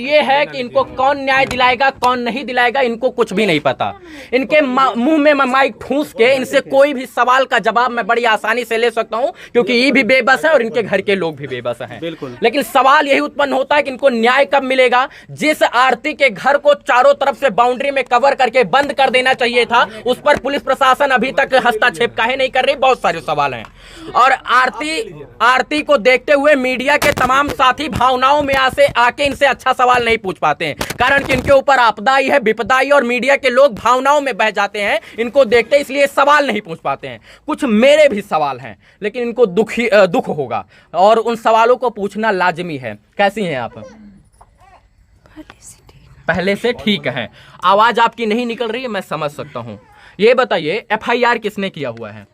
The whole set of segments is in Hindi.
ये है कि इनको कौन न्याय दिलाएगा कौन नहीं दिलाएगा इनको कुछ भी नहीं पता। इनके मुंह में माइक ठूंस के इनसे कोई भी सवाल का जवाब मैं बड़ी आसानी से ले सकता हूं, क्योंकि ये भी बेबस है और इनके घर के लोग भी बेबस हैं। लेकिन सवाल यही उत्पन्न होता है कि इनको न्याय कब मिलेगा। जिस आरती के घर को चारों तरफ से बाउंड्री में कवर करके बंद कर देना चाहिए था, उस पर पुलिस प्रशासन अभी तक हस्तक्षेप काहे नहीं कर रही, बहुत सारे सवाल हैं। और आरती को देखते हुए मीडिया के तमाम साथी भावनाओं में आके इनसे अच्छा सवाल नहीं पूछ पाते हैं, कारण कि इनके ऊपर आपदाई है, विपदाई, और मीडिया के लोग भावनाओं में बह जाते हैं इनको देखते, इसलिए सवाल नहीं पूछ पाते हैं। कुछ मेरे भी सवाल हैं, लेकिन इनको दुख होगा और उन सवालों को पूछना लाजमी है। कैसी हैं आप? पहले से ठीक है। आवाज आपकी नहीं निकल रही है, मैं समझ सकता हूं। ये बताइए, FIR किसने किया हुआ है?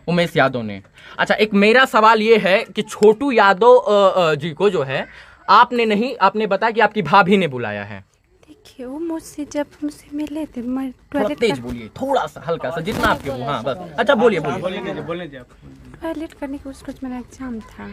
उमेश यादव ने। अच्छा, एक मेरा सवाल ये है कि छोटू यादव जी को जो है आपने नहीं, आपने बताया कि आपकी भाभी ने बुलाया है। देखिए, वो मुझसे जब मुझसे मिले थे, मैं थोड़ा तेज बोलिए, थोड़ा सा हल्का सा, जितना आपके हो। हाँ बस। अच्छा बोलिए। टॉयलेट करने के उसको मेरा एग्जाम था,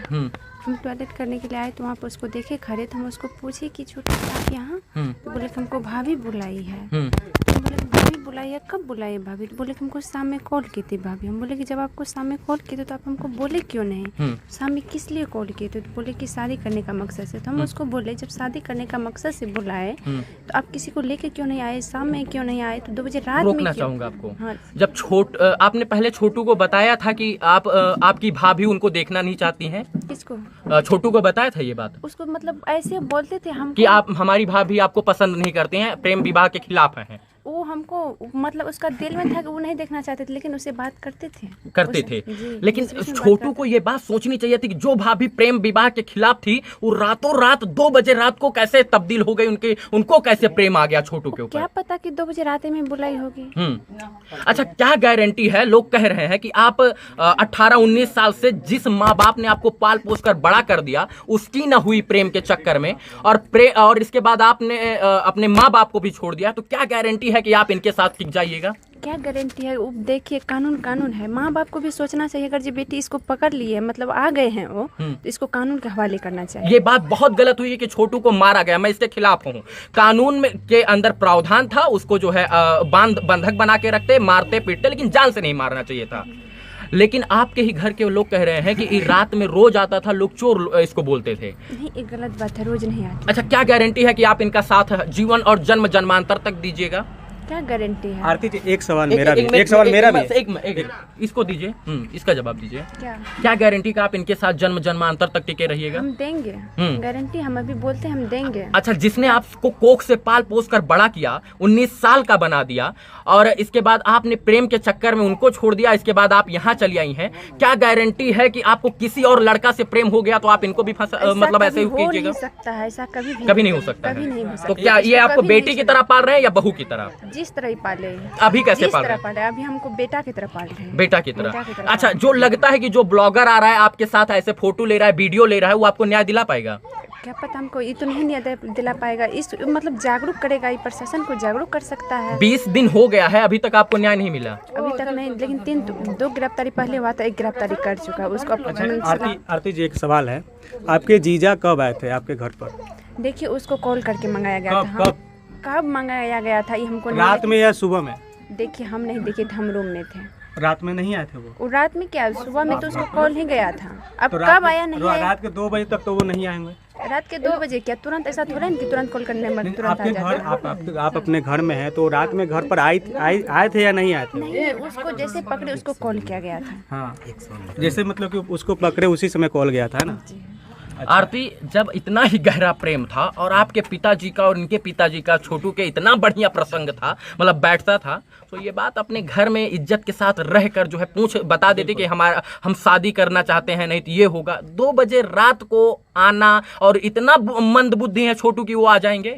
हम टॉयलेट करने के लिए आए तो वहाँ पर उसको देखे खड़े थे। हम उसको पूछे कि छोटा आप यहाँ, तो बोले कि हमको भाभी बुलाई है। तो बोले भाभी बुलाई है, कब बुलाई है भाभी? तो बोले कि हमको शाम में कॉल की थी भाभी। हम बोले कि जब आपको शाम में कॉल की थी तो आप हमको बोले क्यों नहीं? शाम में किस लिए कॉल किए थे? तो बोले कि शादी करने का मकसद से। तो हम उसको बोले जब शादी करने का मकसद से बुलाए तो आप किसी को लेके क्यों नहीं आए? शाम में क्यों नहीं आए? तो 2 बजे रात में। रोकना चाहूंगा आपको। हाँ। जब आपने पहले छोटू को बताया था कि आपकी भाभी उनको देखना नहीं चाहती हैं? किसको? छोटू को बताया था ये बात? उसको मतलब ऐसे बोलते थे हम कि आप, हमारी भाभी आपको पसंद नहीं करते हैं, प्रेम विवाह के खिलाफ हैं। वो हमको मतलब उसका दिल में था कि वो नहीं देखना चाहते थे, लेकिन उससे बात करते थे। लेकिन छोटू को ये बात सोचनी चाहिए थी कि जो भाभी प्रेम विवाह के खिलाफ थी वो रातों रात 2 बजे रात को कैसे तब्दील हो गई, उनको कैसे प्रेम आ गया छोटू के ऊपर? क्या पता कि 2 बजे रात में बुलाई होगी। अच्छा, क्या गारंटी है? लोग कह रहे हैं कि आप 18-19 साल से जिस माँ बाप ने आपको पाल पोस कर बड़ा कर दिया उसकी न हुई प्रेम के चक्कर में, और इसके बाद आपने अपने माँ बाप को भी छोड़ दिया, तो क्या गारंटी है कि आप इनके साथ टिक जाइएगा? क्या गारंटी है? देखिए, कानून है। माँ बाप को भी सोचना चाहिए, अगर जो बेटी इसको पकड़ ली है, मतलब आ गए हैं वो, तो इसको कानून के हवाले करना चाहिए। ये बात बहुत गलत हुई है कि छोटू को मारा गया, मैं इसके खिलाफ हूँ। कानून में के अंदर प्रावधान था, उसको जो है बंधक बना के रखते, मारते पीटते, लेकिन जान से नहीं मारना चाहिए था। लेकिन आपके ही घर के लोग कह रहे हैं कि रात में रोज आता था, लोग चोर इसको बोलते थे। नहीं, एक गलत बात है, रोज नहीं आता। अच्छा, क्या गारंटी है कि आप इनका साथ जीवन और जन्म जन्मांतर तक दीजिएगा? क्या गारंटी है? आरती जी, एक सवाल मेरा भी इसको दीजिए, इसका जवाब दीजिए। क्या गारंटी का आप इनके साथ जन्म जन्मांतर तक टिके रहिएगा? हम देंगे गारंटी, हम अभी बोलते हैं हम देंगे। अच्छा, जिसने आपको कोख से पाल पोस कर बड़ा किया, 19 साल का बना दिया, और इसके बाद आपने प्रेम के चक्कर में उनको छोड़ दिया, इसके बाद आप यहाँ चली आई हैं, क्या गारंटी है कि आपको किसी और लड़का से प्रेम हो गया तो आप इनको भी मतलब ऐसे कीजिएगा? ऐसा कभी नहीं हो सकता। तो क्या ये आपको बेटी की तरह पाल रहे हैं या बहू की तरह? जिस तरह ही पाले। अभी कैसे पाल रहे हैं? अभी हमको बेटा की तरह पाल रहे हैं। बेटा की तरह। अच्छा, जो लगता है कि जो ब्लॉगर आ रहा है आपके साथ ऐसे फोटो ले रहा है, वीडियो ले रहा है, वो आपको न्याय दिला पाएगा? क्या पता, हमको ये तो नहीं न्याय दिला पाएगा। इस मतलब जागरूक करेगा, ये प्रशासन को जागरूक कर सकता है। 20 दिन हो गया है, अभी तक आपको न्याय नहीं मिला? अभी तक नहीं, लेकिन 2 गिरफ्तारी पहले हुआ था, 1 गिरफ्तारी कर चुका है उसको। आरती जी, एक सवाल है, आपके जीजा कब आए थे आपके घर पर? देखिए, उसको कॉल करके मंगाया गया था। कब मंगाया गया था ये हमको रात में या सुबह में? देखिए, हम नहीं देखे थे, हम रूम में थे। रात में नहीं आए थे वो? रात में क्या, सुबह में तो उसको कॉल ही गया था। अब तो कब आया नहीं आया? रात के 2 बजे तक तो वो नहीं आएंगे। रात के 2 बजे क्या तुरंत ऐसा थोड़ा है कि तुरंत कॉल करने में तुरंत आ जाता है? आप अपने घर में हैं, तो रात में घर पर आए थे या नहीं आए थे? नहीं, उसको जैसे पकड़े उसको कॉल किया गया था। हाँ, जैसे मतलब कि उसको पकड़े उसी समय कॉल गया था ना? अच्छा। आरती, जब इतना ही गहरा प्रेम था और आपके पिताजी का और इनके पिताजी का छोटू के इतना बढ़िया प्रसंग था, मतलब बैठता था, तो ये बात अपने घर में इज्जत के साथ रहकर जो है बता देते कि हम शादी करना चाहते हैं, नहीं तो ये होगा। 2 बजे रात को आना, और इतना मंद बुद्धि है छोटू की वो आ जाएंगे?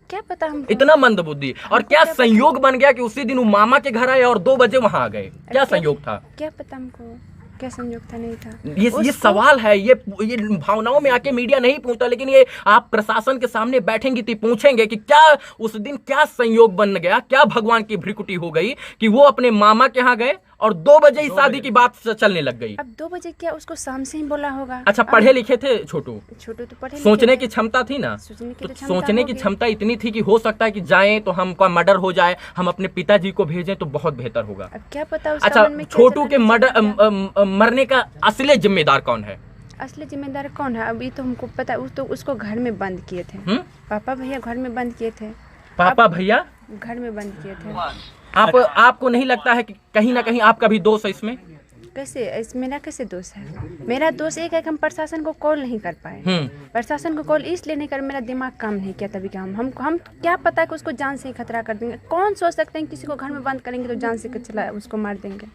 क्या पता हम, इतना मंद बुद्धि। और क्या संयोग बन गया कि उसी दिन वो मामा के घर आए और 2 बजे वहां आ गए? क्या संयोग था? क्या पता हमको, क्या संयोग था, नहीं था। ये सवाल है, ये भावनाओं में आके मीडिया नहीं पूछता, लेकिन ये आप प्रशासन के सामने बैठेंगी तो पूछेंगे कि क्या उस दिन क्या संयोग बन गया, क्या भगवान की भ्रिकुटी हो गई कि वो अपने मामा के यहाँ गए और 2 बजे ही शादी की बात चलने लग गई। अब 2 बजे क्या, उसको शाम से ही बोला होगा। अच्छा, पढ़े लिखे थे छोटू? छोटू तो पढ़े सोचने की क्षमता थी ना, तो सोचने की क्षमता इतनी थी कि हो सकता है कि जाएं तो हमका मर्डर हो जाए, हम अपने पिताजी को भेजें तो बहुत बेहतर होगा। अब क्या पता उसका अच्छा, मन में क्या छोटू के चल रहा है। मरने का असली जिम्मेदार कौन है? असली जिम्मेदार कौन है अभी तो हमको पता, तो उसको घर में बंद किए थे। पापा भैया घर में बंद किए थे। पापा भैया घर में बंद किए थे। आपको नहीं लगता है कि कहीं ना कहीं आपका भी दोष है इसमें? कैसे मेरा कैसे दोष है? मेरा दोष एक है कि हम प्रशासन को कॉल नहीं कर पाए। प्रशासन को कॉल इसलिए नहीं कर, मेरा दिमाग काम नहीं किया तभी। क्या हम क्या पता कि उसको जान से ही खतरा कर देंगे। कौन सोच सकते हैं किसी को घर में बंद करेंगे तो जान से चला उसको मार देंगे।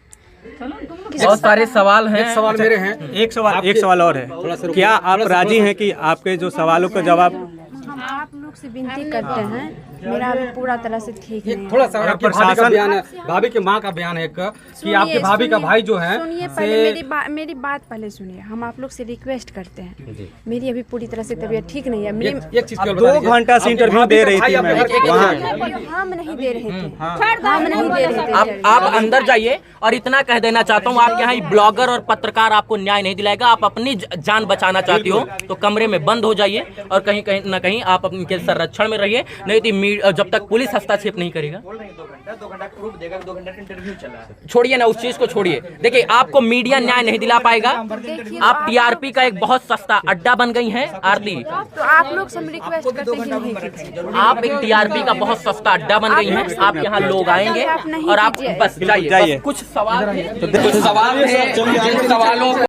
बहुत सारे सवाल हैं। सवाल मेरे हैं। एक सवाल और है, क्या आप राजी हैं कि आपके जो सवालों का जवाब हम आप लोग से विनती करते हैं, मेरा अभी पूरा तरह से ठीक नहीं है। थोड़ा सा आपके भाभी का बयान है, भाभी के माँ का बयान है एक कि आपके भाभी का भाई जो है। सुनिए पहले मेरी बात पहले सुनिए। हम आप लोग से रिक्वेस्ट करते हैं, मेरी अभी पूरी तरह से तबीयत ठीक नहीं है। एक चीज 2 घंटा से इंटरव्यू दे रही थी मैं वहाँ। हम नहीं दे रहे थे, हम नहीं दे रहे थे। आप अंदर जाइए और इतना कह देना चाहता हूँ, आपके यहाँ ब्लॉगर और पत्रकार आपको न्याय नहीं दिलाएगा। आप अपनी जान बचाना चाहती हो तो कमरे में बंद हो जाइए और कहीं न कहीं आप उनके संरक्षण में रहिए, नहीं तो जब तक पुलिस हस्तक्षेप नहीं करेगा। 2 घंटा प्रूफ देगा, 2 घंटा इंटरव्यू चला है। छोड़िए ना उस चीज को, छोड़िए। देखिए, आपको मीडिया न्याय नहीं दिला पाएगा। आप टीआरपी का एक बहुत सस्ता अड्डा बन गई हैं आरती। तो आप लोग से हम रिक्वेस्ट करते हैं कि नहीं कीजिए। आप एक टीआरपी का बहुत सस्ता अड्डा बन गई हैं। आप यहाँ लोग आएंगे और आप बस जाइए। कुछ सवाल थे, जिन सवालों